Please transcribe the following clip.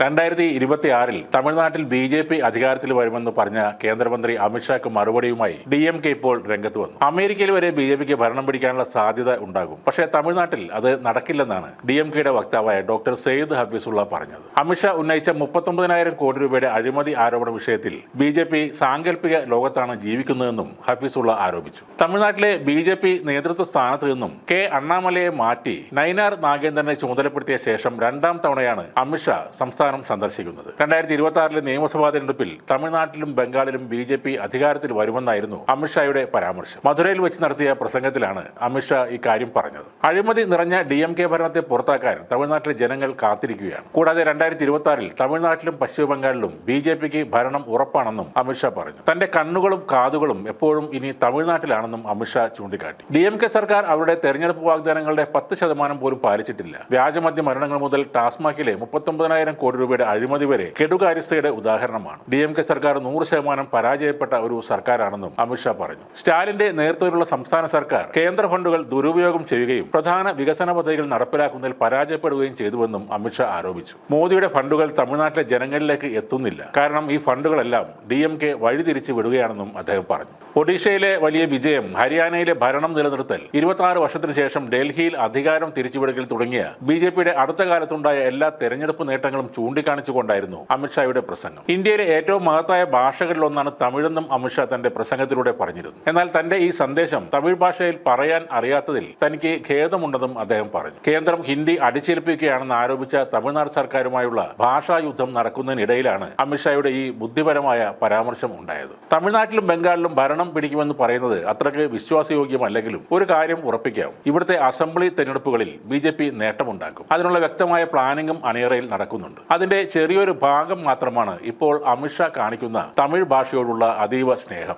2026 തമിഴ്നാട്ടിൽ BJP അധികാരത്തിൽ വരുമെന്ന് പറഞ്ഞ കേന്ദ്രമന്ത്രി അമിത്ഷാക്ക് മറുപടിയുമായി DMK ഇപ്പോൾ രംഗത്ത് വന്നു. അമേരിക്കയിൽ വരെ BJPക്ക് ഭരണം പിടിക്കാനുള്ള സാധ്യത ഉണ്ടാകും. പക്ഷേ തമിഴ്നാട്ടിൽ അത് നടക്കില്ലെന്നാണ് DMKയുടെ വക്താവായ ഡോക്ടർ സെയ്ദ് ഹഫീസുള്ള പറഞ്ഞത്. അമിത്ഷാ ഉന്നയിച്ച 39,000 കോടി രൂപയുടെ അഴിമതി ആരോപണ വിഷയത്തിൽ BJP സാങ്കല്പിക ലോകത്താണ് ജീവിക്കുന്നതെന്നും ഹഫീസുള്ള ആരോപിച്ചു. തമിഴ്നാട്ടിലെ BJP നേതൃത്വ സ്ഥാനത്ത് നിന്നും K അണ്ണാമലയെ മാറ്റി നൈനാർ നാഗേന്ദ്രനെ ചുമതലപ്പെടുത്തിയ ശേഷം രണ്ടാം തവണയാണ് അമിത്ഷാ സംസ്ഥാനം സന്ദർശിക്കുന്നത്. 2026 നിയമസഭാ തെരഞ്ഞെടുപ്പിൽ തമിഴ്നാട്ടിലും ബംഗാളിലും BJP അധികാരത്തിൽ വരുമെന്നായിരുന്നു അമിത്ഷായുടെ പരാമർശം. മധുരയിൽ വെച്ച് നടത്തിയ പ്രസംഗത്തിലാണ് അമിത്ഷാ ഇക്കാര്യം പറഞ്ഞത്. അഴിമതി നിറഞ്ഞ DMK ഭരണത്തെ പുറത്താക്കാൻ തമിഴ്നാട്ടിലെ ജനങ്ങൾ കാത്തിരിക്കുകയാണ്. കൂടാതെ 2026 തമിഴ്നാട്ടിലും പശ്ചിമ ബംഗാളിലും BJPക്ക് ഭരണം ഉറപ്പാണെന്നും അമിത്ഷാ പറഞ്ഞു. തന്റെ കണ്ണുകളും കാതുകളും എപ്പോഴും ഇനി തമിഴ്നാട്ടിലാണെന്നും അമിത്ഷാ ചൂണ്ടിക്കാട്ടി. DMK സർക്കാർ അവരുടെ തെരഞ്ഞെടുപ്പ് വാഗ്ദാനങ്ങളുടെ 10% പോലും പാലിച്ചിട്ടില്ല. വ്യാജമദ്യ മരണങ്ങൾ മുതൽ ടാസ്മാക്കിലെ 39,000 കോടി രൂപയുടെ അഴിമതി വരെ കെടുകാര്യസ്ഥയുടെ ഉദാഹരണമാണ്. DMK സർക്കാർ 100% പരാജയപ്പെട്ട ഒരു സർക്കാരാണെന്നും അമിത്ഷാ പറഞ്ഞു. സ്റ്റാലിന്റെ നേതൃത്വത്തിലുള്ള സംസ്ഥാന സർക്കാർ കേന്ദ്ര ഫണ്ടുകൾ ദുരുപയോഗം ചെയ്യുകയും പ്രധാന വികസന പദ്ധതികൾ നടപ്പിലാക്കുന്നതിൽ പരാജയപ്പെടുകയും ചെയ്തുവെന്നും അമിത്ഷാ ആരോപിച്ചു. മോദിയുടെ ഫണ്ടുകൾ തമിഴ്നാട്ടിലെ ജനങ്ങളിലേക്ക് എത്തുന്നില്ല. കാരണം ഈ ഫണ്ടുകളെല്ലാം DMK വഴിതിരിച്ചു വിടുകയാണെന്നും അദ്ദേഹം പറഞ്ഞു. ഒഡീഷയിലെ വലിയ വിജയം, ഹരിയാനയിലെ ഭരണം നിലനിർത്തൽ, 26 വർഷത്തിന് ശേഷം ഡൽഹിയിൽ അധികാരം തിരിച്ചുപിടിക്കൽ തുടങ്ങിയ BJPയുടെ അടുത്ത കാലത്തുണ്ടായ എല്ലാ തെരഞ്ഞെടുപ്പ് നേട്ടങ്ങളും ചൂണ്ടിക്കാണിച്ചുകൊണ്ടായിരുന്നു അമിത്ഷായുടെ പ്രസംഗം. ഇന്ത്യയിലെ ഏറ്റവും മഹത്തായ ഭാഷകളിലൊന്നാണ് തമിഴെന്നും അമിത്ഷാ തന്റെ പ്രസംഗത്തിലൂടെ പറഞ്ഞിരുന്നു. എന്നാൽ തന്റെ ഈ സന്ദേശം തമിഴ് ഭാഷയിൽ പറയാൻ അറിയാത്തതിൽ തനിക്ക് ഖേദമുണ്ടെന്നും അദ്ദേഹം പറഞ്ഞു. കേന്ദ്രം ഹിന്ദി അടിച്ചേൽപ്പിക്കുകയാണെന്ന് ആരോപിച്ച തമിഴ്നാട് സർക്കാരുമായുള്ള ഭാഷാ യുദ്ധം നടക്കുന്നതിനിടയിലാണ് അമിത്ഷായുടെ ഈ ബുദ്ധിപരമായ പരാമർശം ഉണ്ടായത്. തമിഴ്നാട്ടിലും ബംഗാളിലും ഭരണം പിടിക്കുമെന്ന് പറയുന്നത് അത്രയ്ക്ക് വിശ്വാസയോഗ്യമല്ലെങ്കിലും ഒരു കാര്യം ഉറപ്പിക്കാം, ഇവിടുത്തെ അസംബ്ലി തെരഞ്ഞെടുപ്പുകളിൽ BJP നേട്ടമുണ്ടാക്കും. അതിനുള്ള വ്യക്തമായ പ്ലാനിങ്ങും അണിയറയിൽ നടക്കുന്നുണ്ട്. അതിന്റെ ചെറിയൊരു ഭാഗം മാത്രമാണ് ഇപ്പോൾ അമിത്ഷാ കാണിക്കുന്ന തമിഴ് ഭാഷയോടുള്ള അതീവ സ്നേഹം.